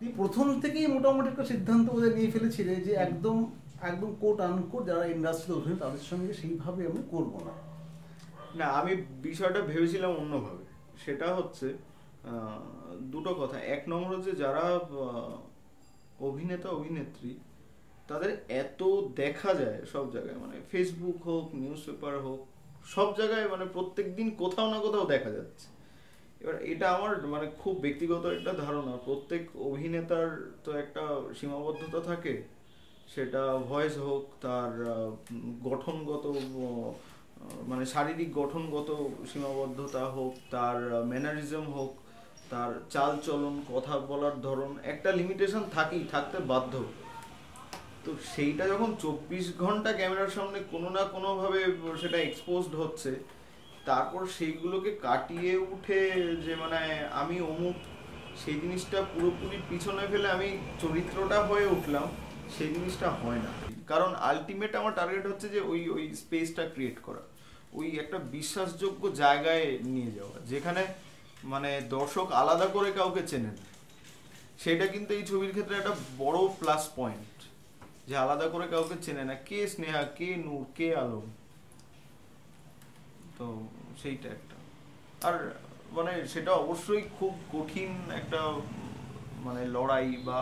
তুমি প্রথম থেকেই মোটামুটি একটা সিদ্ধান্ত বোধহয় নিয়ে ফেলেছিলে যে একদম একদম কোট আনকোট যারা ইন্ডাস্ট্রিতে ওঠেন তাদের সঙ্গে সেইভাবে আমি করবো না। না, আমি বিষয়টা ভেবেছিলাম অন্যভাবে। সেটা হচ্ছে দুটো কথা। এক নম্বর হচ্ছে যারা অভিনেতা অভিনেত্রী তাদের এত দেখা যায় সব জায়গায়, মানে ফেসবুক হোক, নিউজ পেপার হোক, সব জায়গায় মানে প্রত্যেক দিন কোথাও না কোথাও দেখা যাচ্ছে। এবার এটা আমার মানে খুব ব্যক্তিগত একটা ধারণা, প্রত্যেক অভিনেতার তো একটা সীমাবদ্ধতা থাকে, সেটা ভয়েস হোক, তার গঠনগত মানে শারীরিক গঠনগত সীমাবদ্ধতা হোক, তার ম্যানারিজম হোক, তার চাল চলন, কথা বলার ধরন, একটা লিমিটেশন থাকেই, থাকতে বাধ্য। তো সেইটা যখন 24 ঘন্টা ক্যামেরার সামনে কোনো না কোনোভাবে সেটা এক্সপোজড হচ্ছে, তারপর সেইগুলোকে কাটিয়ে উঠে যে মানে আমি অমুক, সেই জিনিসটা পুরোপুরি পিছনে ফেলে আমি চরিত্রটা হয়ে উঠলাম, সেই জিনিসটা হয় না। কারণ আলটিমেট আমার টার্গেট হচ্ছে যে ওই ওই স্পেসটা ক্রিয়েট করা, ওই একটা বিশ্বাসযোগ্য জায়গায় নিয়ে যাওয়া যেখানে মানে দর্শক আলাদা করে কাউকে চেনেন। সেটা কিন্তু এই ছবির ক্ষেত্রে একটা বড় প্লাস পয়েন্ট, যে আলাদা করে কাউকে চেনে না, কে স্নেহা, কে নূর, কে আলম। তো সেইটা একটা। আর মানে সেটা অবশ্যই খুব কঠিন একটা মানে লড়াই, বা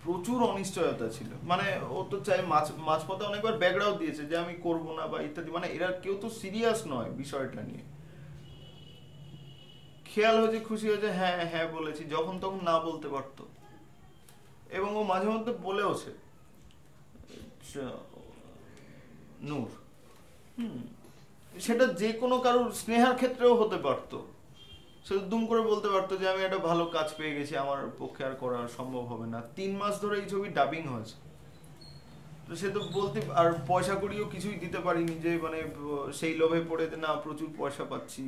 প্রচুর অনিশ্চয়তা ছিল। মানে ও তো চাই মাঝপথে অনেকবার ব্যাকগ্রাউ দিয়েছে যে আমি করব না বা ইত্যাদি, মানে এরা কেউ তো সিরিয়াস নয় বিষয়টা নিয়ে। খেয়াল হয়েছে, খুশি হয়েছে, হ্যাঁ হ্যাঁ বলেছি, যখন তখন না বলতে পারতো। এবং ও মাঝে মধ্যে বলেওছে নূর, সেটা যে কোনো কারোর স্নেহার ক্ষেত্রেও হতে পারতো। সে দুম করে বলতে পারতো যে আমি একটা ভালো কাজ পেয়ে গেছি, আমার পক্ষে আর করা সম্ভব হবে না। 3 মাস ধরে এই ছবি ডাবিং হয়েছে, তো সে তো বলতে, আর পয়সা করিও কিছুই দিতে পারিনি যে মানে সেই লোভে পড়ে না প্রচুর পয়সা পাচ্ছি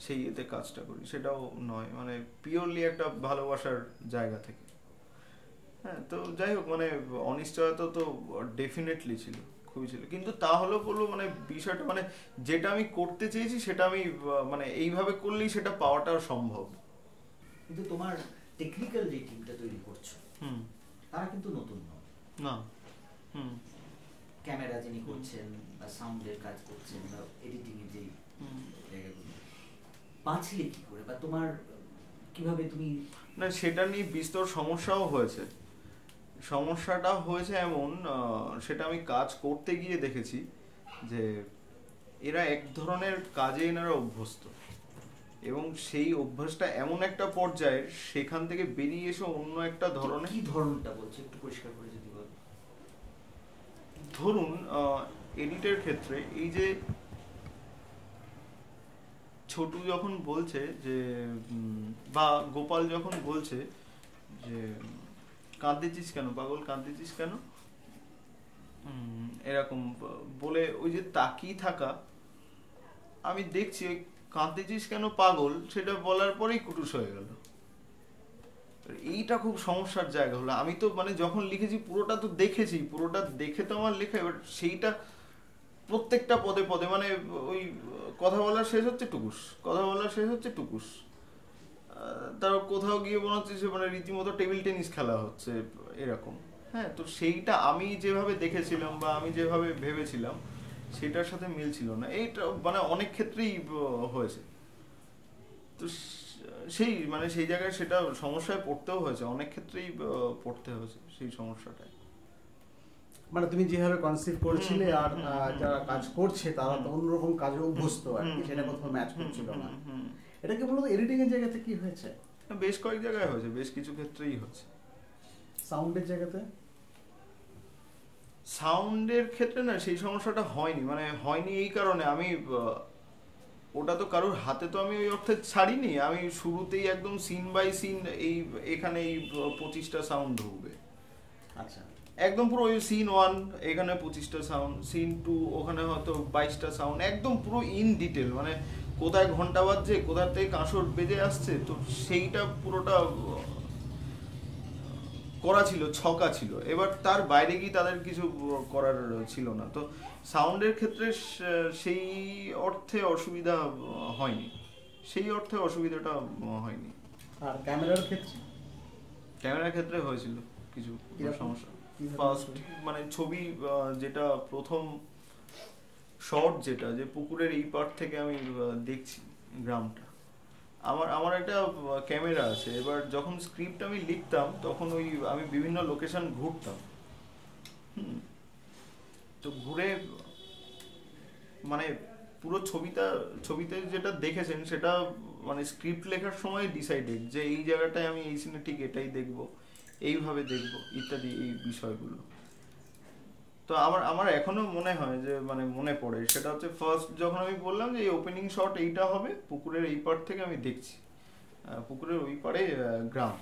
সেই এতে কাজটা করি, সেটাও নয়। মানে পিওরলি একটা ভালোবাসার জায়গা থেকে। হ্যাঁ, তো যাই হোক, মানে অনিশ্চয়তা তো ডেফিনেটলি ছিল, খুবই ছিল। কিন্তু তাহলে বলবো মানে বিষয়টা মানে যেটা আমি করতে চেয়েছি সেটা আমি মানে এইভাবে করলেই সেটা পাওয়াটা সম্ভব। কিন্তু তোমার টেকনিক্যাল যে টিমটা তৈরি করছো, হুম। তারা কিন্তু নতুন নয় না। হুম। ক্যামেরা যিনি করছেন বা সাউন্ডের কাজ করছেন বা এডিটিং এর যে জায়গাগুলো, বাঁচলে কি করে, বা তোমার কিভাবে তুমি? না, সেটা নিয়ে বিস্তর সমস্যাও হয়েছে। সমস্যাটা হয়েছে এমন, সেটা আমি কাজ করতে গিয়ে দেখেছি যে এরা এক ধরনের কাজে এনারা অভ্যস্ত, এবং সেই অভ্যাসটা এমন একটা পর্যায়ে সেখান থেকে বেরিয়ে এসে অন্য একটা ধরনের। কি ধরনটা বলছো একটু পরিষ্কার করে যদি বল। ধরুন এডিটের ক্ষেত্রে এই যে ছোটু যখন বলছে যে বা গোপাল যখন বলছে যে কাঁদতেছিস কেন পাগল, কাঁদতেছিস কেন, এরকম বলে ওই যে তাকিয়ে থাকা, আমি দেখছি ওই কাঁদতেছিস কেন পাগল সেটা বলার পরেই কুটুস হয়ে গেল। এইটা খুব সমস্যার জায়গা হলো। আমি তো মানে যখন লিখেছি পুরোটা তো দেখেছি, পুরোটা দেখে তো আমার লেখা, এবার সেইটা প্রত্যেকটা পদে পদে মানে ওই কথা বলা শেষ হচ্ছে টুকুস, কথা বলা শেষ হচ্ছে টুকুস, তার কোথাও গিয়ে মনে হচ্ছে মানে রীতিমতো টেবিল টেনিস খেলা হচ্ছে এরকম। হ্যাঁ, তো সেইটা আমি যেভাবে দেখেছিলাম বা আমি যেভাবে ভেবেছিলাম সেটার সাথে মিল ছিল না। এইটা মানে অনেক ক্ষেত্রেই হয়েছে। তো সেই মানে সেই জায়গায় সেটা সমস্যায় পড়তেও হয়েছে, অনেক ক্ষেত্রেই পড়তে হয়েছে সেই সমস্যাটায়। মানে তুমি যেভাবে কনসিপ্ট করেছিলে আর যারা কাজ করছে তারা তো অন্যরকম কাজে অভ্যস্ত আর কি, সেটা কোথাও ম্যাচ করছিল না। এটা কি মূলত এডিটিং এর জায়গাতে কি হয়েছে? বেশ কয়েক জায়গায় হয়েছে, বেশ কিছু ক্ষেত্রেই হচ্ছে। সাউন্ডের জায়গাতে? সাউন্ডের ক্ষেত্রে না সেই সমস্যাটা হয়নি, মানে হয়নি এই কারণে আমি ওটা তো কারোর হাতে তো আমি ওই অর্থে ছাড়িনি। আমি শুরুতেই একদম সিন বাই সিন এই এখানে এই 25টা সাউন্ড ঢুকবে, আচ্ছা, একদম পুরো ওই সিন 1 এখানে 25টা সাউন্ড, সিন 2 ওখানে হয়তো 22টা সাউন্ড, একদম পুরো ইন ডিটেল, মানে কোথায় ঘন্টা বাজছে, কোথা থেকে কাঁসর বেজে আসছে, তো সেইটা পুরোটা করা ছিল, ছকা ছিল। এবার তার বাইরে গিয়ে তাদের কিছু করার ছিল না। তো সাউন্ডের ক্ষেত্রে সেই অর্থে অসুবিধা হয়নি, সেই অর্থে অসুবিধাটা হয়নি। আর ক্যামেরার ক্ষেত্রে? ক্যামেরার ক্ষেত্রে হয়েছিল কিছু সমস্যা। ফার্স্ট মানে ছবি যেটা প্রথম শট যেটা যে পুকুরের এই পার থেকে আমি দেখছি গ্রামটা, আমার একটা ক্যামেরা আছে। এবার যখন স্ক্রিপ্ট আমি লিখতাম তখন আমি বিভিন্ন লোকেশন ঘুরতাম। তো ঘুরে মানে পুরো ছবিতে যেটা দেখেছেন সেটা মানে স্ক্রিপ্ট লেখার সময় ডিসাইডেড যে এই জায়গাটায় আমি এই সিনে ঠিক এটাই দেখবো, এইভাবে দেখবো ইত্যাদি এই বিষয়গুলো। তো আমার এখনো মনে হয় যে মানে মনে পড়ে সেটা হচ্ছে ফার্স্ট যখন আমি বললাম যে এই ওপেনিং শট এইটা হবে, পুকুরের এই পার থেকে আমি দেখছি পুকুরের ওই পারে গ্রাম।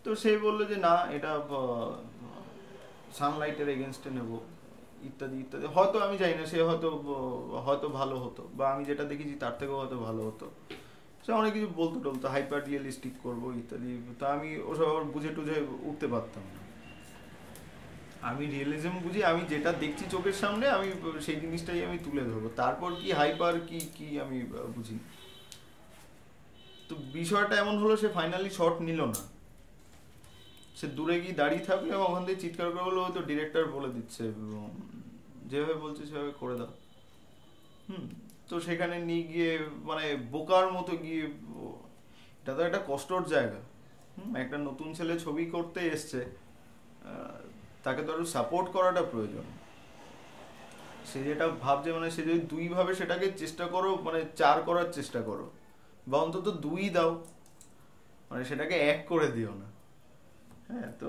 তো সে বললো যে না এটা সানলাইটের এগেনস্টে নেব ইত্যাদি ইত্যাদি। হয়তো আমি জানি না, সে হয়তো ভালো হতো বা আমি যেটা দেখেছি তার থেকেও হয়তো ভালো হতো। সে অনেক কিছু বলতো হাইপার রিয়েলিস্টিক করবো ইত্যাদি। তা আমি ওসব বুঝে টুঝে উঠতে পারতাম না। আমি রিয়েলিজম বুঝি, আমি যেটা দেখছি চোখের সামনে আমি সেই জিনিসটাই আমি তুলে ধরবো, তারপর কি হাইপার কি আমি বুঝি। তো বিষয়টা এমন হলো সে ফাইনালি শট নিল না, সে দূরে গিয়ে দাঁড়িয়ে থাকলো এবং ওখান থেকে চিৎকার করে বললো হয়তো ডিরেক্টর বলে দিচ্ছে যেভাবে বলছে সেভাবে করে দাও। তো সেখানে নিয়ে গিয়ে মানে বোকার মতো গিয়ে, এটা তো একটা কষ্টর জায়গা। একটা নতুন ছেলে ছবি করতে এসছে, তাকে তো আরো সাপোর্ট করাটা প্রয়োজন। সে যেটা ভাবছে মানে সে যদি 2 ভাবে সেটাকে চেষ্টা করো, মানে 4 করার চেষ্টা করো বা অন্তত 2 দাও, মানে সেটাকে 1 করে দিও না। হ্যাঁ, তো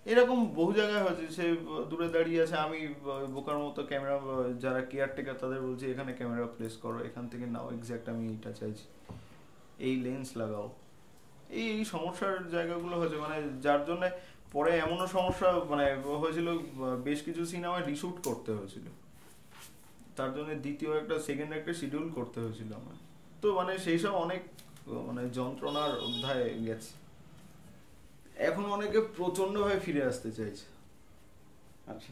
এরকম বহু জায়গায় হয়েছে। সে দূরে দাঁড়িয়ে আছে, আমি বোকার মতো ক্যামেরা, যারা কেয়ারটেকার তাদের বলছি এখানে ক্যামেরা প্লেস করো, এখান থেকে নাও এক্স্যাক্ট আমি এইটা চাইছি, এই লেন্স লাগাও। এই সমস্যার জায়গাগুলো হয়েছে, মানে যার জন্য পরে এমনও সমস্যা মানে হয়েছিল, বেশ কিছু সিনেমায় রিশুট করতে হয়েছিল, তার জন্য দ্বিতীয় একটা সেকেন্ড একটা শিডিউল করতে হয়েছিল আমার। তো মানে সেই সব অনেক মানে যন্ত্রণার অধ্যায় গেছে। এখন অনেকে প্রচন্ডভাবে ফিরে আসতে চাইছে। আচ্ছা,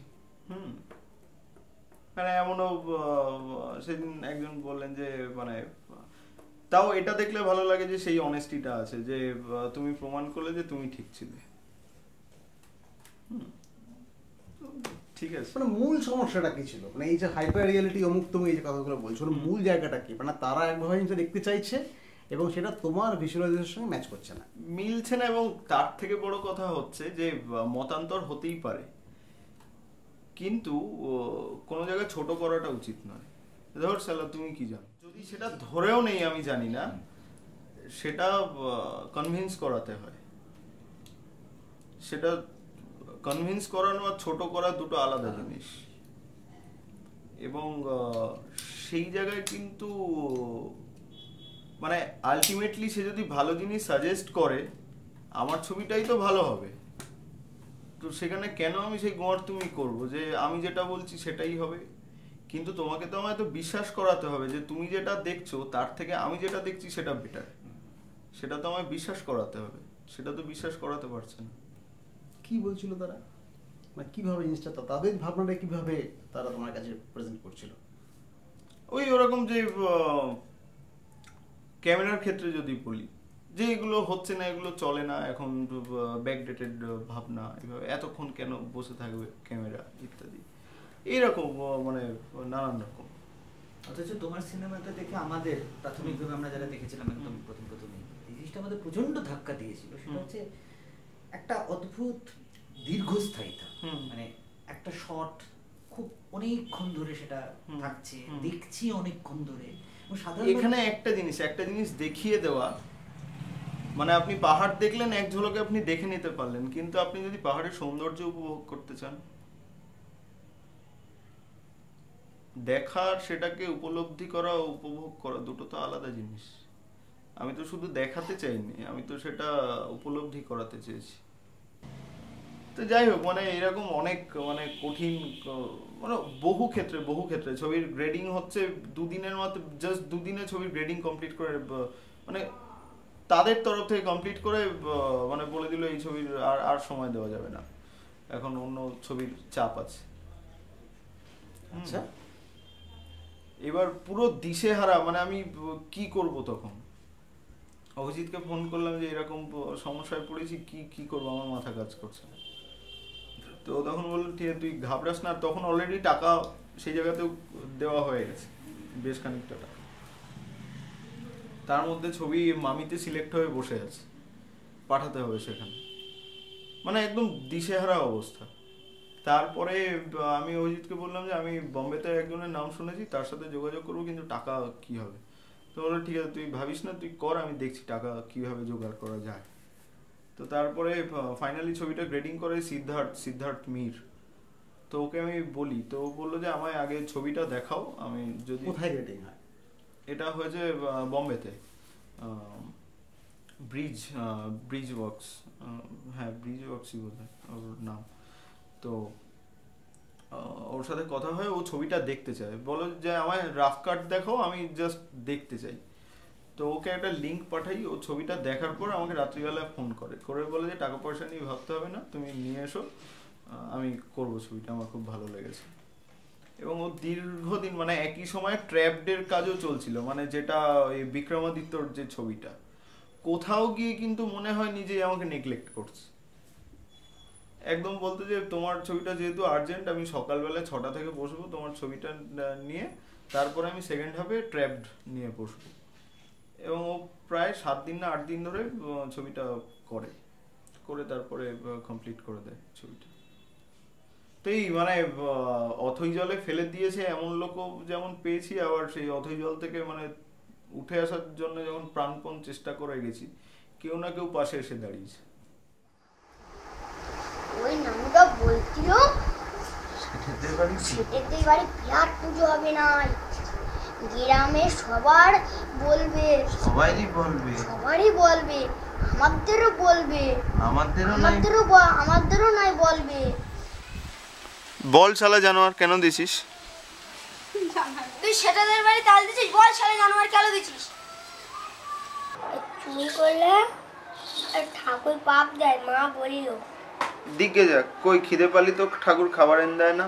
মানে এমনও সেদিন একজন বললেন যে মানে তাও এটা দেখলে ভালো লাগে যে সেই অনেস্টিটা আছে, যে তুমি প্রমাণ করলে যে তুমি ঠিক ছিলে। ঠিক আছে, মানে মূল সমস্যাটা কি ছিল? মানে এই যে হাইপার রিয়েলিটি অমুক তুমি এই যে কথাগুলো বলছো, মূল জায়গাটা কি? মানে তারা একভাবে জিনিসটা দেখতে চাইছে এবং সেটা তোমার ভিজুয়ালাইজেশনের সঙ্গে ম্যাচ করছে না, মিলছে না। এবং তার থেকে বড় কথা হচ্ছে যে মতান্তর হতেই পারে, কিন্তু কোনো জায়গায় ছোট করাটা উচিত নয়। ধর সালা তুমি কি জানো, যদি সেটা ধরেও নেই আমি জানি না, সেটা কনভিন্স করাতে হয়। সেটা কনভিন্স করানো আর ছোট করা দুটো আলাদা জিনিস। এবং সেই জায়গায় কিন্তু মানে আলটিমেটলি সে যদি ভালো জিনিস সাজেস্ট করে, আমার ছবিটাই তো ভালো হবে। তো সেখানে কেন আমি সেই গোয়ার তুমি করবো যে আমি যেটা বলছি সেটাই হবে? কিন্তু তোমাকে তো আমায় তো বিশ্বাস করাতে হবে যে তুমি যেটা দেখছো তার থেকে আমি যেটা দেখছি সেটা বেটার। সেটা তো আমায় বিশ্বাস করাতে হবে, সেটা তো বিশ্বাস করাতে পারছে না। কি বলছিল তারা? মানে কিভাবে জিনিসটা, তাদের ভাবনাটা কিভাবে তারা তোমার কাছে প্রেজেন্ট করছিল? ওরকম যে ক্যামেরার ক্ষেত্রে যদি বলি যে এগুলো হচ্ছে না, এগুলো চলে না, এখন ব্যাকডেটেড ভাবনা, এভাবে এতক্ষণ কেন বসে থাকবে ক্যামেরা ইত্যাদি, এইরকম মানে নানান রকম। অথচ তোমার সিনেমাটা দেখে আমাদের প্রাথমিকভাবে আমরা যারা দেখেছিলাম একদম প্রথমে এই জিনিসটা আমাদের প্রচন্ড ধাক্কা দিয়েছিল। সেটা হচ্ছে একটা অদ্ভুত দীর্ঘস্থায়িতা, মানে একটা শট খুব অনেকক্ষণ ধরে সেটা থাকছে, দেখছি অনেকক্ষণ ধরে। এখানে একটা জিনিস দেখিয়ে দেওয়া, মানে আপনি পাহাড় দেখলেন এক ঝলকে আপনি দেখে নিতে পারলেন, কিন্তু আপনি যদি পাহাড়ের সৌন্দর্য উপভোগ করতে চান, দেখার সেটাকে উপলব্ধি করা ও উপভোগ করা দুটো তো আলাদা জিনিস। আমি তো শুধু দেখাতে চাইনি, আমি তো সেটা উপলব্ধি করাতে চেয়েছি। তো যাই হোক, মানে এরকম অনেক মানে কঠিন, মানে বহু ক্ষেত্রে ছবির গ্রেডিং হচ্ছে 2 দিনের মতো, জাস্ট 2 দিনে ছবির গ্রেডিং কমপ্লিট করে, মানে তাদের তরফ থেকে কমপ্লিট করে মানে বলে দিল এই ছবির আর সময় দেওয়া যাবে না, এখন অন্য ছবির চাপ আছে। আচ্ছা, এবার পুরো দিশেহারা, মানে আমি কি করব তখন? অভিজিৎকে ফোন করলাম যে এরকম সমস্যায় পড়েছি, কি কি করবো, আমার মাথা কাজ করছে না। তো তখন বললো ঠিক আছে তুই ঘাবড়াস না, তখন অলরেডি টাকা সেই জায়গাতেও দেওয়া হয়ে গেছে, বেশ খানিকটা টাকা। তার মধ্যে ছবি মামিতে সিলেক্ট হয়ে বসে আছে, পাঠাতে হবে সেখানে, মানে একদম দিশেহারা অবস্থা। তারপরে আমি অভিজিৎকে বললাম যে আমি বম্বেতে একজনের নাম শুনেছি, তার সাথে যোগাযোগ করবো, কিন্তু টাকা কি হবে। তো বললো ঠিক আছে তুই ভাবিস না, তুই কর, আমি দেখছি টাকা কিভাবে জোগাড় করা যায়। তো তারপরে ফাইনালি ছবিটা গ্রেডিং করে সিদ্ধার্থ মীর। তো ওকে আমি বলি, তো ও বললো যে আমায় আগে ছবিটা দেখাও, আমি যদি। কোথায় গ্রেডিং হয়? এটা হয়েছে বম্বেতে, ব্রিজ ওয়ার্কস, হ্যাঁ ব্রিজ ওয়ার্কসই বোধ হয় ওর নাম। তো ওর সাথে কথা হয়, ও ছবিটা দেখতে চায়, বলো যে আমায় রাফ কাট দেখাও, আমি জাস্ট দেখতে চাই। তো ওকে একটা লিঙ্ক পাঠাই, ও ছবিটা দেখার পর আমাকে রাত্রিবেলায় ফোন করে বলে যে টাকা পয়সা নিয়ে ভাবতে হবে না, তুমি নিয়ে এসো, আমি করবো ছবিটা, আমার খুব ভালো লেগেছে। এবং ও দীর্ঘদিন মানে একই সময় ট্র্যাপডের কাজও চলছিল, মানে যেটা ওই বিক্রমাদিত্যর যে ছবিটা, কোথাও গিয়ে কিন্তু মনে হয় নিজেই আমাকে নেগলেক্ট করছে একদম, বলতে যে তোমার ছবিটা যেহেতু আর্জেন্ট, আমি সকালবেলা 6টা থেকে বসবো তোমার ছবিটা নিয়ে, তারপরে আমি সেকেন্ড হাফে ট্র্যাপড নিয়ে বসবো। এবং ও প্রায় 7 দিন না 8 দিন ধরে ছবিটা করে তারপরে কমপ্লিট করে দেয় ছবিটা। তো এই মানে অথৈ জলে ফেলে দিয়েছে এমন লোকও যেমন পেয়েছি, আবার সেই অথৈ জল থেকে মানে উঠে আসার জন্য যখন প্রাণপণ চেষ্টা করে গেছি, কেউ না কেউ পাশে এসে দাঁড়িয়েছে। ওই নানুটা বলছিল সেটাতে বাড়ি বিরাট পুজো হবে না, গ্রামে সবারই বলবে, আমাদেরও নয় বলবে। বল শালা জানোয়ার কেন দিছিস? তুই সেটাদের বাড়ি তাল দিছিস, বল শালা জানোয়ার কেন দিছিস? চুরি করলে ঠাকুর পাপ দেয়, মা বলিল। দিকে যাক, কই খিদে পালি তো ঠাকুর খাবার এনে দেয় না।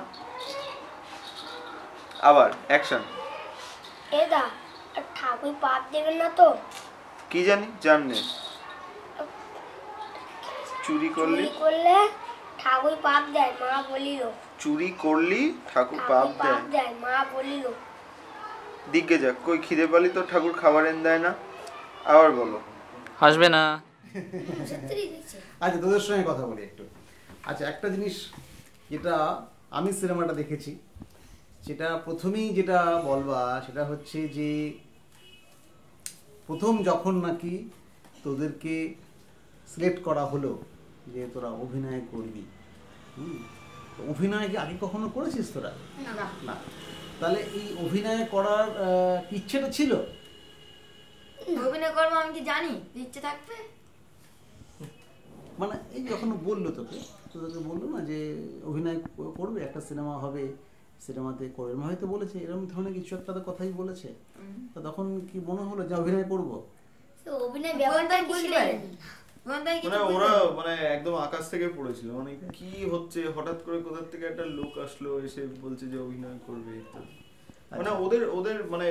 আবার অ্যাকশন। এদা ঠাকুর পাপ দেবে না তো? কি জানি চুরি করলে ঠাকুর পাপ দেয়, মা বলিল। চুরি করলি ঠাকুর পাপ দেয়, মা বলিল। দিকে যাক, কই খিদে পালি তো ঠাকুর খাবার এনে দেয় না। আবার বলো। হাসবে না। আচ্ছা তোদের সঙ্গে কথা বলি একটু। আচ্ছা একটা জিনিস যেটা আমি সিনেমাটা দেখেছি, সেটা প্রথমেই যেটা বলবা সেটা হচ্ছে যে প্রথম যখন নাকি তোদেরকে সিলেক্ট করা হলো যে তোরা অভিনয় করবি, অভিনয় কি আগে কখনো করেছিস তোরা? না। তাহলে এই অভিনয় করার ইচ্ছেটা ছিল? অভিনয় করবো আমি কি জানি ইচ্ছে থাকবে? মানে এই যখন বললো তোদেরকে বললো না যে অভিনয় করবে, একটা সিনেমা হবে, সিনেমাতে করবে, হয়তো বলেছে এরকম ধরনের কিছু একটা তো কথাই বলেছে, তো তখন কি মনে হলো যে অভিনয় করবো? অভিনয় ব্যাপারটা বুঝতে পারিনি, মানে ওরা মানে একদম আকাশ থেকে পড়েছিল, মানে কি হচ্ছে, হঠাৎ করে কোথা থেকে একটা লোক আসলো এসে বলছে যে অভিনয় করবে ইত্যাদি। মানে ওদের মানে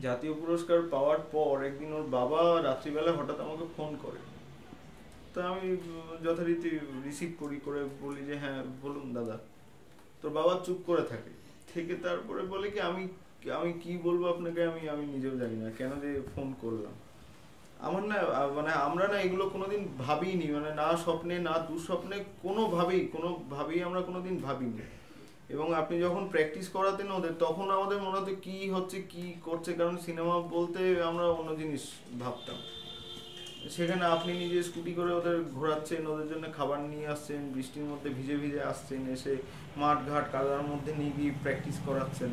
জাতীয় পুরস্কার পাওয়ার পর একদিন ওর বাবা রাত্রিবেলা হঠাৎ আমাকে ফোন করে, তো আমি যথারীতি রিসিভ করে বলি যে হ্যাঁ বলুন দাদা। তোর বাবা চুপ করে থেকে তারপরে বলে কি আমি কি বলবো আপনাকে, আমি নিজেও জানি না কেন যে ফোন করলাম। আমার না মানে আমরা না এগুলো কোনোদিন ভাবিনি, মানে না স্বপ্নে না দুঃস্বপ্নে কোনোভাবেই আমরা কোনোদিন ভাবিনি। এবং আপনি যখন প্র্যাকটিস করাতেন ওদের, তখন আমাদের মনে হতো কি হচ্ছে কি করছে, কারণ সিনেমা বলতে আমরা অন্য জিনিস ভাবতাম। সেখানে আপনি নিজে স্কুটি করে ওদের ঘোরাচ্ছেন, ওদের জন্য খাবার নিয়ে আসছেন, বৃষ্টির মধ্যে ভিজে আসছেন, এসে মাঠ ঘাট কাদার মধ্যে নিয়ে গিয়ে প্র্যাকটিস করাচ্ছেন।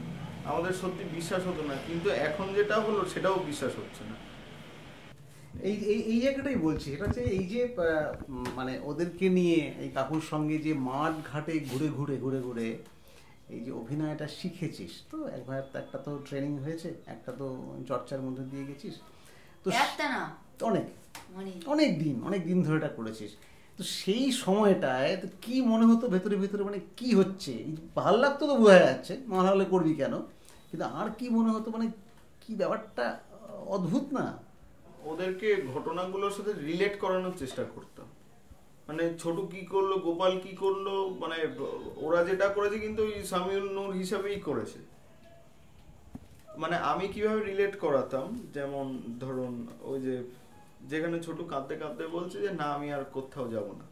আমাদের সত্যি বিশ্বাস হতো না, কিন্তু এখন যেটা হলো সেটাও বিশ্বাস হচ্ছে না। এই জায়গাটাই বলছি, এটা হচ্ছে এই যে মানে ওদেরকে নিয়ে এই কাকুর সঙ্গে যে মাঠ ঘাটে ঘুরে এই যে অভিনয়টা শিখেছিস, তো একটা তো ট্রেনিং হয়েছে, একটা তো চর্চার মধ্যে দিয়ে গেছিস, তো একটা না অনেক দিন ধরে এটা করেছিস। তো সেই সময়টায় তো কি মনে হতো ভেতরে মানে কি হচ্ছে, ভালো লাগতো তো বোঝা যাচ্ছে, ভালো হলে করবি কেন, কিন্তু আর কি মনে হতো, মানে কি ব্যাপারটা অদ্ভুত না? ওদেরকে ঘটনাগুলোর সাথে রিলেট করানোর চেষ্টা করতাম, মানে ছোট কি করলো, গোপাল কি করলো, মানে ওরা যেটা করেছে কিন্তু ওই সামিউল নূর হিসাবেই করেছে। মানে আমি কিভাবে রিলেট করাতাম, যেমন ধরুন ওই যে যেখানে ছোট কাঁদতে কাঁদতে বলছে যে না আমি আর কোথাও যাব না,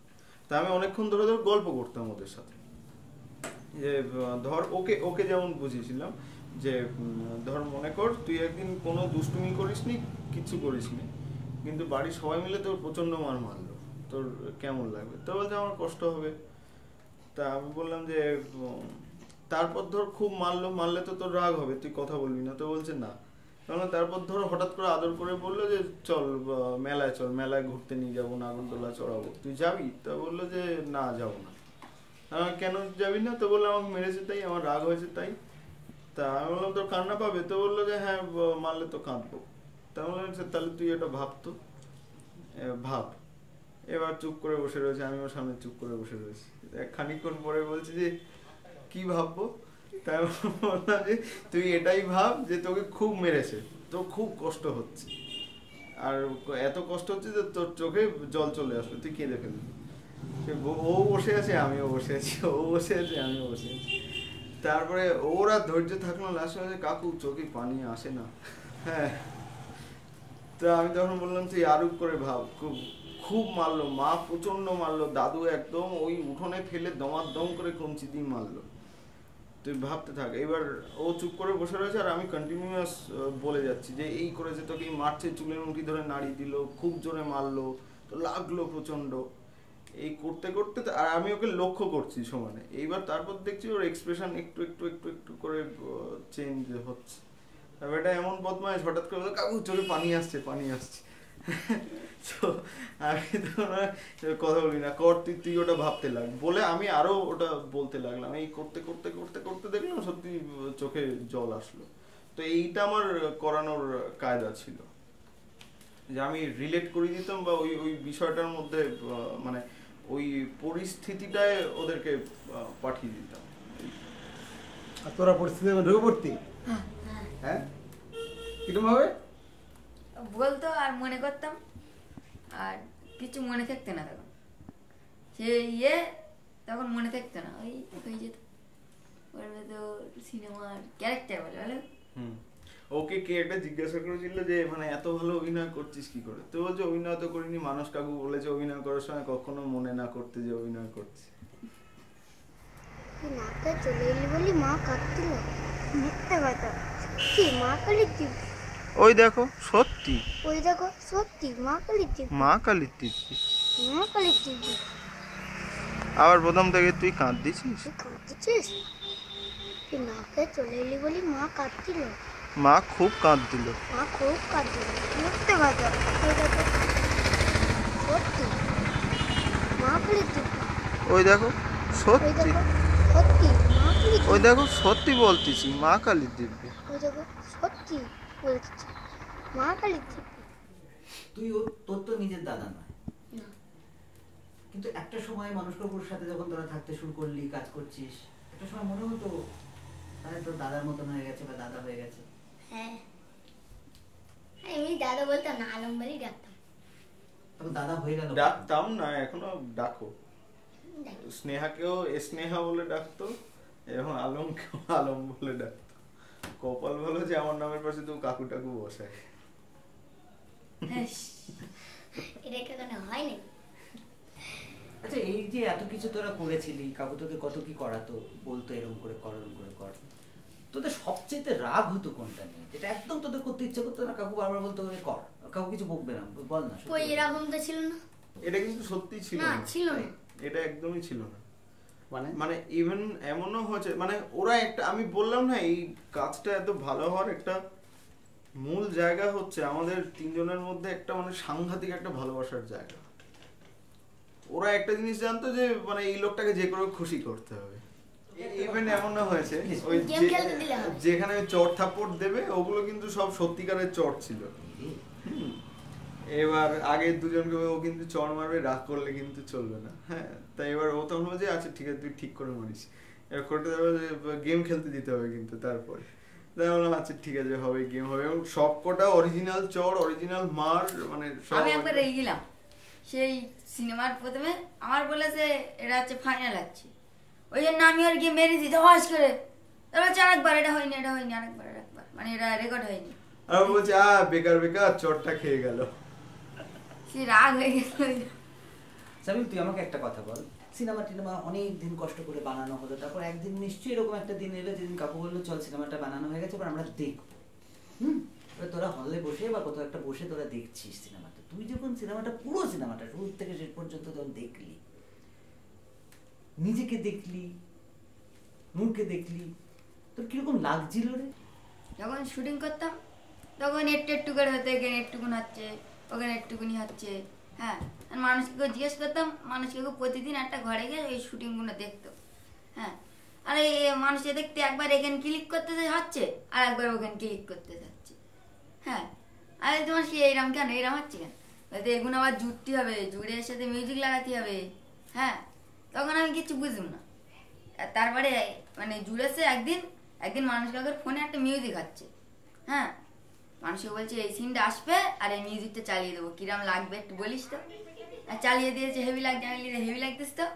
তা আমি অনেকক্ষণ ধরে ধরে গল্প করতাম ওদের সাথে, যে ধর ওকে ওকে যেমন বুঝিয়েছিলাম যে ধর মনে কর তুই একদিন কোনো দুষ্টুমি করিসনি, কিচ্ছু করিসনি, কিন্তু বাড়ির সবাই মিলে তোর প্রচন্ড মার মারলো, তোর কেমন লাগবে? তো বলছে আমার কষ্ট হবে। তা আমি বললাম যে তারপর ধর খুব মারলে তো তোর রাগ হবে, তুই কথা বলবি না। তো বলছে না। তারপর ধর হঠাৎ করে আদর করে বললো যে চল মেলায় চল, মেলায় ঘুরতে নিয়ে যাবো, নাগরদোলা চড়াবো, তুই যাবি? তা বললো যে না যাবো না। কেন যাবি না? তো বললাম আমাকে মেরেছে তাই, আমার রাগ হয়েছে তাই। তা আমি বললাম তোর কান্না পাবে? তো বললো যে হ্যাঁ মারলে তো কাঁদবো। তা বললাম তাহলে তুই এটা ভাবতো, ভাব। এবার চুপ করে বসে রয়েছে, আমি ওর সামনে চুপ করে বসে রয়েছি। খানিকক্ষণ পরে বলছি যে কি ভাববো? তাই বললাম যে তুই এটাই ভাব যে তোকে খুব মেরেছে, তোর খুব কষ্ট হচ্ছে, আর এত কষ্ট হচ্ছে যে তোর চোখে জল চলে আসবে, তুই কেঁদে ফেলবি। ও বসে আছে, আমিও বসে আছি, ও বসে আছে, আমিও বসে আছি। তারপরে ওরা ধৈর্য থাকলো, লাস্টে কাকু চোখে পানি আসে না। হ্যাঁ, তো আমি তখন বললাম তুই আরুপ করে ভাব। খুব মারলো, মা প্রচন্ড মারলো, দাদু একদম ওই উঠোনে ফেলে দমাদম করে কঞ্চি দিয়ে মারলো, তুই ভাবতে থাক। এবার ও চুপ করে বসে রয়েছে আর আমি কন্টিনিউয়াস বলে যাচ্ছি যে এই করেছে, তোকে মারছে, চুলের মুঠি ধরে নাড়ি দিল, খুব জোরে মারলো, তো লাগলো প্রচন্ড। এই করতে করতে আর আমি ওকে লক্ষ্য করছি সমানে। এইবার তারপর দেখছি ওর এক্সপ্রেশন একটু একটু একটু একটু করে চেঞ্জ হচ্ছে। তারপর এটা এমন বদমাইশ, হঠাৎ করে বললো কাকু চোখে পানি আসছে, পানি আসছে। তো আমি তো কথা বলি না, কর তুই ওটা ভাবতে লাগ বলে আমি আরো ওটা বলতে লাগলাম। এই করতে করতে করতে করতে দেখলাম সত্যি চোখে জল আসলো। তো এইটা আমার করানোর কায়দা ছিল, যে আমি রিলেট করে দিতাম বা ওই ওই বিষয়টার মধ্যে মানে ওই পরিস্থিতিটায় ওদেরকে পাঠিয়ে দিতাম। আর তোরা পরিস্থিতির মধ্যে ঢুকে পড়তি? হ্যাঁ, কিরকম ভাবে বলতো আর মনে করতাম, আর কিছু মনে থাকতো না তখন। সে তখন মনে থাকতো না, ওই হয়ে যেত। বলবে তো সিনেমার ক্যারেক্টার বলে বলে। ওকে কে একটা জিজ্ঞাসা করেছিল যে মানে এত ভালো অভিনয় করছিস কি করে? তো বলছে অভিনয় তো করিনি, মানুষ কাকু বলেছে অভিনয় করার সময় কখনো মনে না করতে যে অভিনয় করছি। নাকে চলে এলি বলি মা কাঁদছিল, মিথ্যে কথা, সত্যি মা কালীর দিব্যি। ওই দেখো সত্যি, ওই দেখো সত্যি মা কালীর দিব্যি, মা কালীর দিব্যি, মা কালীর দিব্যি। আবার প্রথম থেকে তুই কাঁদছিস? তুই কাঁদছিস? তুই নাকে চলে এলি বলি মা কাঁদছিল, মা খুব কাঁদছিল, মা খুব কাঁদছিল, মিথ্যে কথা। ওই দেখো সত্যি মা কালীর দিব্যি। ওই দেখো ওই সত্যি, দেখো সত্যি মা কালীর ওই দিব্যি। দেখো সত্যি বলতেছি মা কালীর দিব্যি। ওই দেখো সত্যি বলছি মা কালীর দিব্যি। তোর তো নিজের দাদা নয়, না, কিন্তু একটা সময় মানুষবাবুর সাথে যখন তোরা থাকতে শুরু করলি, কাজ করছিস, একটা সময় মনে হতো তাহলে তোর দাদার মতন হয়ে গেছে বা দাদা হয়ে গেছে। হ্যাঁ আমি দাদা বলতাম না, আলম বলেই ডাকতাম। তখন দাদা হয়ে গেল। ডাকতাম না, এখনো ডাকো। স্নেহাকেও স্নেহা বলে ডাকতো এবং আলমকেও আলম বলে ডাকতো। কপাল ভালো যে আমার নামের পাশে তো কাকু টাকু বসায়। এটা কেন হয় না? আচ্ছা, এই যে এত কিছু তোরা করেছিলি, কাকু তোদের কত কি করাতো, বলতো এরকম করে কর, এরকম করে কর, তোদের সবচেয়ে রাগ হতো কোনটা নিয়ে, যেটা একদম তোদের করতে ইচ্ছে করতো না, কাকু বারবার বলতো কর, কাকু কিছু বকবে না, বল না? ওই এরকম তো ছিল না। এটা কিন্তু সত্যি ছিল না, না, ছিল না। এটা একদমই ছিল না। মানে মানে ইভেন এমনও হয়েছে, মানে ওরা একটা, আমি বললাম না এই কাজটা এত ভালো হওয়ার একটা মূল জায়গা হচ্ছে আমাদের তিনজনের মধ্যে একটা মানে সাংঘাতিক একটা ভালোবাসার জায়গা। ওরা একটা জিনিস জানতো যে মানে এই লোকটাকে যে করে খুশি করতে হবে। ইভেন এমনও হয়েছে ওই যেখানে চট থাপ্পড় দেবে ওগুলো কিন্তু সব সত্যিকারের চট ছিল। এবার আগে দুজনকে ও কিন্তু চড় মারবে, রাগ করলে কিন্তু চলবে না। হ্যাঁ, তাই এবার ও তখন বলছে আচ্ছা ঠিক আছে তুই ঠিক করে মারিস, এবার করতে যাবে, গেম খেলতে দিতে হবে কিন্তু তারপরে। তাই বললাম আচ্ছা ঠিক আছে হবে, গেম হবে, এবং সব কটা অরিজিনাল চর, অরিজিনাল মার, মানে সব আমি একবার রেগে গেলাম সেই সিনেমার প্রথমে আমার বলেছে এটা হচ্ছে ফাইনাল আছে, ওই জন্য আমি আর গিয়ে মেরে দিই ধস করে, তারপর হচ্ছে আরেকবার এটা হয়নি আরেকবার মানে এটা রেকর্ড হয়নি, আর বলছে বেকার বেকার চরটা খেয়ে গেল। সে রাগ হয়ে গেল। সাবিল তুই আমাকে একটা কথা বল, সিনেমা টিনেমা অনেক দিন কষ্ট করে বানানো হলো, তারপর একদিন নিশ্চয়ই এরকম একটা দিন এলো যেদিন কাকু বললো চল সিনেমাটা বানানো হয়ে গেছে, এবার আমরা দেখবো। এবার তোরা হলে বসে বা কোথাও একটা বসে তোরা দেখছিস সিনেমাটা, তুই যখন সিনেমাটা পুরো সিনেমাটা শুরু থেকে শেষ পর্যন্ত যখন দেখলি, নিজেকে দেখলি, মুখকে দেখলি, তোর কিরকম লাগছিল রে? যখন শুটিং করতাম তখন একটু করে হতে, এখানে একটুকুন হচ্ছে, ওখানে একটুকুনি হচ্ছে, হ্যাঁ। আর মানুষকে জিজ্ঞেস করতাম, মানুষকে প্রতিদিন একটা ঘরে গিয়ে ওই শুটিংগুলো দেখতো, হ্যাঁ। আর এই মানুষকে দেখতে একবার এখানে ক্লিক করতে হচ্ছে আর একবার ওখানে ক্লিক করতে যাচ্ছে, হ্যাঁ। আর তোমার কি এইরকম কেন, এইরকম হচ্ছে কেন, বলতে এগুলো আবার জুড়তে হবে, জুড়ে এর সাথে মিউজিক লাগাতে হবে, হ্যাঁ। তখন আমি কিছু বুঝলাম না। আর তারপরে মানে জুড়েছে একদিন মানুষ কাকুর ফোনে একটা মিউজিক হচ্ছে, হ্যাঁ। মানুষকে বলছে এই সিনটা আসবে আর এই মিউজিকটা চালিয়ে দেবো, কিরম লাগবে একটু বলিস তো। আর চালিয়ে দিয়েছে, হেভি লাগতেছে তো,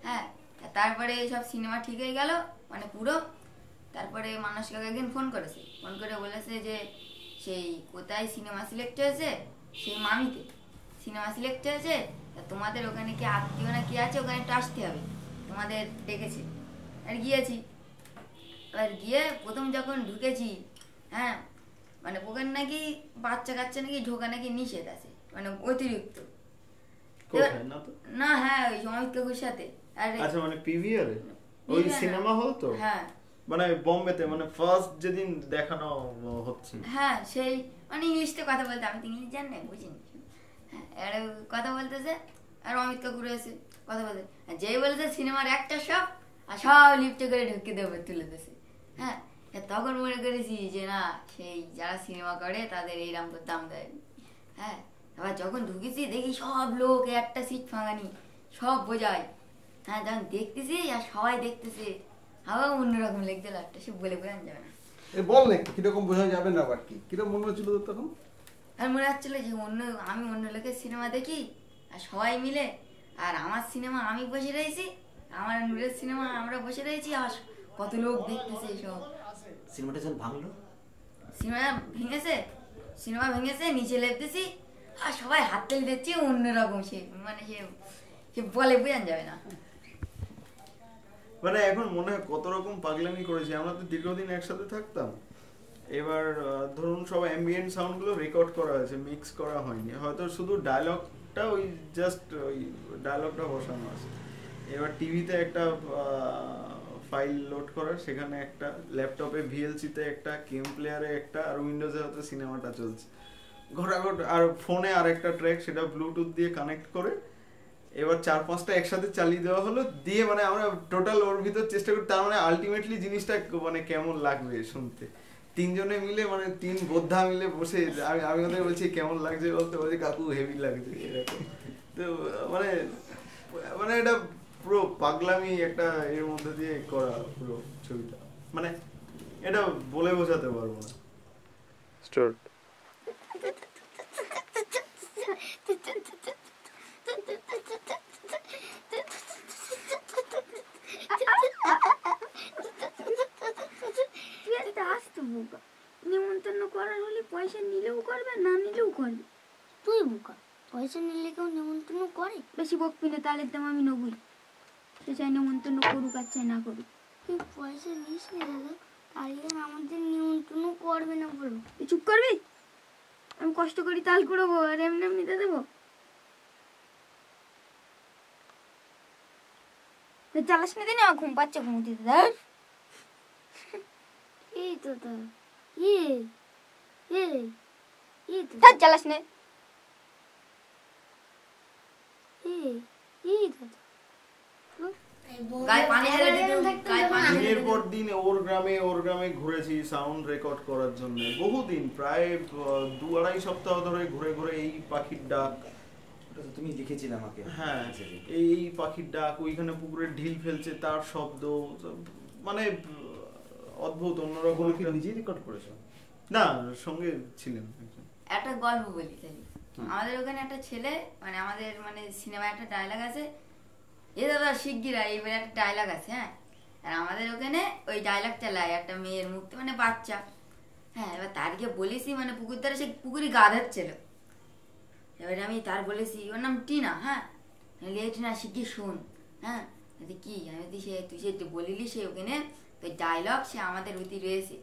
হ্যাঁ। তারপরে সব সিনেমা ঠিক হয়ে গেল মানে পুরো। তারপরে মানুষ কাকু একদিন ফোন করেছে, ফোন করে বলেছে যে সেই কোথায় সিনেমা সিলেক্ট হয়েছে, সেই মামিতে সিনেমা সিলেক্ট হয়েছে, তা তোমাদের ওখানে কি আত্মীয় না কি আছে, ওখানে একটু আসতে হবে, তোমাদের ডেকেছে। আর গিয়েছি, এবার গিয়ে প্রথম যখন ঢুকেছি, হ্যাঁ, মানে ওখানে নাকি বাচ্চা কাচ্চা নাকি ঢোকা নাকি নিষেধ আছে, মানে অতিরিক্ত না, হ্যাঁ ওই অমিত কাকুর সাথে। আচ্ছা মানে পিভিআর ওই সিনেমা হল তো, হ্যাঁ মানে বোম্বেতে, মানে ফার্স্ট যেদিন দেখানো হচ্ছে, হ্যাঁ সেই মানে ইংলিশতে কথা বলতে, আমি তো ইংলিশ জানি না, বুঝিনি, হ্যাঁ। আর কথা বলতেছে আর অমিত কাকুর এসে কথা বলতে, যেই বলেছে সিনেমার একটা সব আর সব লিফটে করে ঢুকে দেবে তুলে দিয়েছে, হ্যাঁ। তখন মনে করেছি যে না, সেই যারা সিনেমা করে তাদের এইরকম করে দাম দেয়, হ্যাঁ। আবার যখন ঢুকেছি দেখি সব লোক, একটা সিট ফাঁকানি, সব বোঝায়, হ্যাঁ। যখন দেখতেছি আর সবাই দেখতেছে, আবার অন্যরকম লেগছিল একটা, সে বলে বোঝানো যাবে না। বল না কিরকম বোঝা যাবে না, আবার কিরকম মনে হচ্ছিল তোর তখন? আর মনে হচ্ছিল যে আমি অন্য লোকের সিনেমা দেখি আর সবাই মিলে, আর আমার সিনেমা আমি বসে রয়েছি, আমার নূরের সিনেমা আমরা বসে রয়েছি, আর কত লোক দেখতেছে সব। সিনেমাটা যখন ভাঙলো, সিনেমা ভেঙেছে, নিচে লেপতেছি আর সবাই হাত তেল দিচ্ছে, অন্যরকম সে মানে সে বলে বোঝানো যাবে না। মানে এখন মনে হয় কত রকম পাগলামি করেছি আমরা, তো দীর্ঘদিন একসাথে থাকতাম। এবার ধরুন সব অ্যাম্বিয়েন্ট সাউন্ডগুলো রেকর্ড করা হয়েছে, মিক্স করা হয়নি, হয়তো শুধু ডায়লগটা ওই জাস্ট ওই ডায়লগটা বসানো আছে। এবার টিভিতে একটা ফাইল লোড করার, সেখানে একটা, ল্যাপটপে ভিএলসিতে একটা, গেম প্লেয়ারে একটা, আর উইন্ডোজে হয়তো সিনেমাটা চলছে ঘোরাঘট, আর ফোনে আর একটা ট্র্যাক, সেটা ব্লুটুথ দিয়ে কানেক্ট করে এবার 4-5টা একসাথে চালিয়ে দেওয়া হলো, দিয়ে মানে আমরা টোটাল ওর ভিতর চেষ্টা করি, তার মানে আলটিমেটলি জিনিসটা মানে কেমন লাগবে শুনতে। তিনজনে মিলে মানে 3 বোদ্ধা মিলে বসে, আমি ওদের বলছি কেমন লাগছে বলতে, বলছি কাকু হেভি লাগছে এরকম। তো মানে মানে এটা পুরো পাগলামি একটা এর মধ্যে দিয়ে করা পুরো ছবিটা, মানে এটা বলে বোঝাতে পারবো না। স্টার্ট। নিমন্ত্রণ করার হলে পয়সা নিলেও করবে, না নিলেও করবে। তুই বোকা, পয়সা নিলে কেউ নিমন্ত্রণ করে? বেশি বকবি না, তালের দাম আমি নেবই। সে চাই নিমন্ত্রণ করুক আর চাই না করুক। তুই পয়সা নিস না দাদা, তাহলে আমাদের নিমন্ত্রণ করবে না বলো। তুই চুপ করবি? আমি কষ্ট করি তাল করবো আর এমনি এমনিতে দেবো? চালাস না দিনে ঘুম পাচ্ছে, ঘুম দিতে ধর। এই তো তার চালাস নে। দিনের পর দিন ওর গ্রামে ঘুরেছি সাউন্ড রেকর্ড করার জন্য, বহুদিন, প্রায় 2-2.5 সপ্তাহ ধরে ঘুরে ঘুরে এই পাখির ডাক, তুমি লিখেছিলে আমাকে, হ্যাঁ এই পাখির ডাক, ওইখানে পুকুরে ঢিল ফেলছে তার শব্দ, মানে অদ্ভুত অন্যরকম। কি নিজেই রেকর্ড করেছো? না, সঙ্গে ছিলেন একজন। একটা গল্প বলি তাহলে। আমাদের ওখানে একটা ছেলে, মানে আমাদের মানে সিনেমায় একটা ডায়লগ আছে, এ দাদা শিগগিরা, এইবার একটা ডায়লগ আছে, হ্যাঁ। আর আমাদের ওখানে ওই ডায়লগ চালায় একটা মেয়ের মুখ, মানে বাচ্চা, হ্যাঁ। এবার তারকে বলেছি, মানে পুকুর ধারে সে পুকুরে গা ধাচ্ছিল। এবারে আমি তার বলেছি, ওর নাম টিনা, হ্যাঁ। টিনা শিগগির শুন, হ্যাঁ। কি আমি তুই সে বলিলি সে ওখানে তো ডায়লগ, সে আমাদের অতি রয়েছে।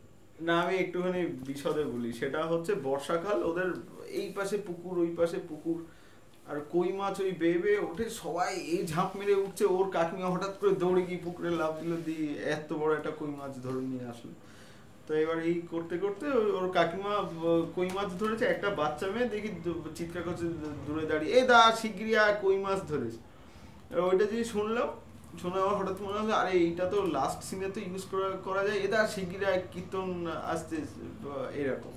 না, আমি একটুখানি বিশদে বলি। সেটা হচ্ছে বর্ষাকাল, ওদের এই পাশে পুকুর ওই পাশে পুকুর, আর কই মাছ ওই বেয়ে বেয়ে ওঠে, সবাই এই ঝাঁপ মেরে উঠছে। ওর কাকিমা হঠাৎ করে দৌড়ে গিয়ে পুকুরে লাফ দিল, দিয়ে এত বড় একটা কই মাছ ধরে নিয়ে আসলো। তো এবার এই করতে করতে ওর কাকিমা কই মাছ ধরেছে, একটা বাচ্চা মেয়ে দেখি চিৎকার করছে দূরে দাঁড়িয়ে, এ দা শিগগিরি কই মাছ ধরেছে। ওইটা যদি শুনলাম, শুনে আমার হঠাৎ মনে হলো, আরে এইটা তো লাস্ট সিনে তো ইউজ করা যায়, এটা শিগগিরি কীর্তন আসছে এরকম।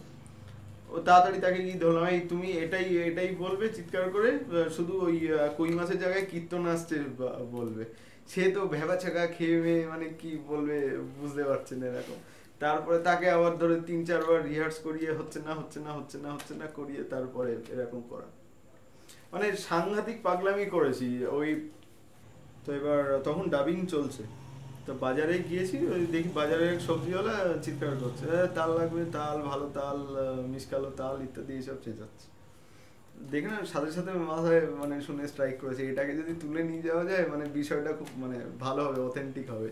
ও তাড়াতাড়ি তাকে গিয়ে ধরলাম, এই তুমি এটাই বলবে চিৎকার করে, শুধু ওই কই মাছের জায়গায় কীর্তন আসছে বলবে। সে তো ভেবা ছাকা খেয়ে মানে কি বলবে বুঝতে পারছে না এরকম। তারপরে তাকে আবার ধরে 3-4 বার রিহার্স করিয়ে হচ্ছে না করিয়ে তারপরে এরকম করা, মানে সাংঘাতিক পাগলামি করেছি ওই। তো এবার তখন ডাবিং চলছে, তো বাজারে গিয়েছি, ওই দেখি বাজারের সবজিওয়ালা চিৎকার করছে, তাল লাগবে, তাল ভালো তাল, মিসকালো তাল ইত্যাদি এইসব চেঁচাচ্ছে। দেখে না সাথে সাথে মাথায় মানে শুনে স্ট্রাইক করেছে, এটাকে যদি তুলে নিয়ে যাওয়া যায় মানে বিষয়টা খুব মানে ভালো হবে, অথেন্টিক হবে।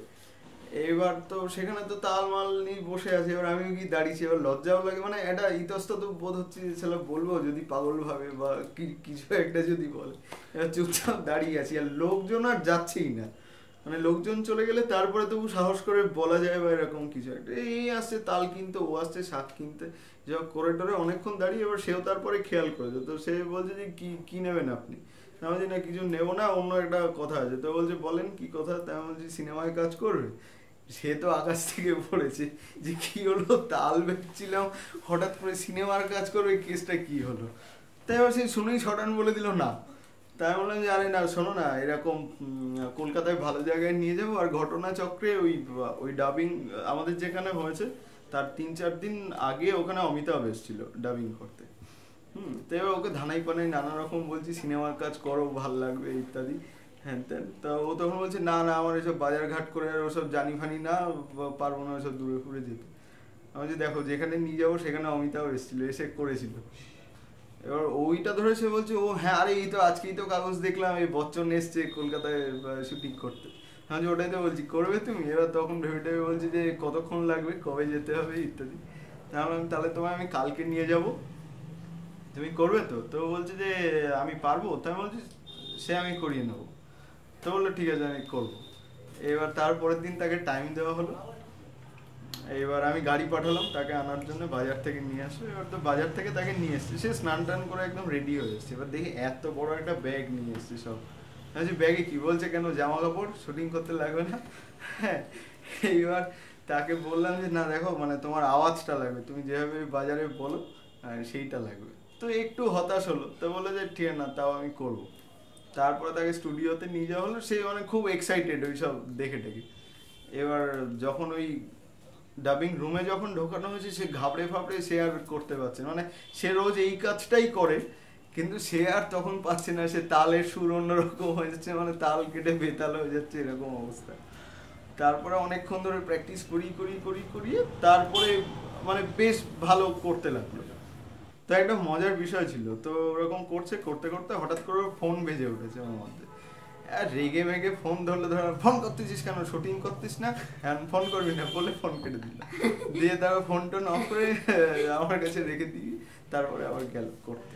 এবার তো সেখানে তো তাল মাল নিয়ে বসে আছে, এবার আমি কি দাঁড়িয়েছি, এবার লজ্জাও লাগে, মানে এটা ইতস্তত বোধ হচ্ছে ছেলে বলবো যদি পাগল ভাবে বা কিছু একটা যদি বলে। এবার চুপচাপ দাঁড়িয়ে আছি, আর লোকজন আর যাচ্ছেই না, মানে লোকজন চলে গেলে তারপরে তবু সাহস করে বলা যায় বা এরকম কিছু একটা। এই আসছে তাল কিনতে, ও আসছে শাক কিনতে, যা করে টোরে অনেকক্ষণ দাঁড়িয়ে, এবার সেও তারপরে খেয়াল করেছে। তো সে বলছে যে কি নেবেন আপনি? আমি বলছি না কিছু নেবো না, অন্য একটা কথা আছে। তো বলছে বলেন কি কথা? তাই আমি বলছি সিনেমায় কাজ করবে। সে তো আকাশ থেকে পড়েছে যে কি হলো, তাল বেচছিলাম হঠাৎ করে সিনেমার কাজ করবে, কেসটা কি হলো? তাই এবার সে শুনেই শটান বলে দিল না। তাই বললাম যে আরে না শোনো না, এরকম কলকাতায় ভালো জায়গায় নিয়ে যাবো, আর ঘটনা চক্রে ওই ডাবিং আমাদের যেখানে হয়েছে তার 3-4 দিন আগে ওখানে অমিতাভ এসেছিল ডাবিং করতে। তো এবার ওকে ধানাই পানাই নানা রকম বলছি, সিনেমার কাজ করো ভাল লাগবে ইত্যাদি হ্যান ত্যান। তা ও তখন বলছে না আমার এসব বাজার ঘাট করে আর ওসব জানি ফানি না, পারবো না ওসব দূরে ফুরে যেতে। আমি বলছি দেখো যেখানে নিয়ে যাবো সেখানে অমিতাভ এসেছিল, এসে করেছিল। এবার ওইটা ধরেছে, বলছে ও হ্যাঁ আরে এই তো আজকেই তো কাগজ দেখলাম, এই বচ্চন এসছে কলকাতায় শুটিং করতে। হ্যাঁ যে ওটাই তো বলছি করবে তুমি? এবার তখন ভেবে বলছি যে কতক্ষণ লাগবে, কবে যেতে হবে ইত্যাদি। তাহলে তোমায় আমি কালকে নিয়ে যাব, তুমি করবে তো? তো বলছে যে আমি পারবো। তাই বলছি সে আমি করিয়ে নেবো। তো বললো ঠিক আছে আমি করবো। এবার তারপরের দিন তাকে টাইম দেওয়া হলো, এবার আমি গাড়ি পাঠালাম তাকে আনার জন্য, বাজার থেকে নিয়ে আসলো। এবার তো বাজার থেকে তাকে নিয়ে এসছে, সে স্নান টান করে একদম রেডি হয়ে এসছে। এবার দেখি এত বড় একটা ব্যাগ নিয়ে এসছে সব। ব্যাগে কি? বলছে কেন জামা কাপড় শুটিং করতে লাগবে না? হ্যাঁ। এইবার তাকে বললাম যে না দেখো মানে তোমার আওয়াজটা লাগবে, তুমি যেভাবে বাজারে বলো সেইটা লাগবে। তো একটু হতাশ হলো, তো বললো যে ঠিক না তাও আমি করবো। তারপরে তাকে স্টুডিওতে নিয়ে যাওয়া হলো, সে মানে খুব এক্সাইটেড ওই সব দেখে টেকে। এবার যখন ওই ডাবিং রুমে যখন ঢোকানো হয়েছে, সে ঘাবড়ে ফাবড়ে, সে আর করতে পারছে না। মানে সে রোজ এই কাজটাই করে, কিন্তু সে আর তখন পাচ্ছে না, সে তালের সুর অন্যরকম হয়ে যাচ্ছে, মানে তাল কেটে বেতাল হয়ে যাচ্ছে এরকম অবস্থা। তারপরে অনেকক্ষণ ধরে প্র্যাকটিস করিয়ে তারপরে মানে বেশ ভালো করতে লাগলো। তো একটা মজার বিষয় ছিল। তো ওরকম করতে হঠাৎ করে ফোন বেজে উঠেছে আমার মধ্যে। আর রেগে মেগে ফোন ধরলে ফোন করতেছিস কেন, শুটিং করতিস না, ফোন করবি না বলে ফোন কেটে দিল। দিয়ে তারপর ফোন টোন অফ করে আমার কাছে রেখে দিই, তারপরে আবার গেল করতে।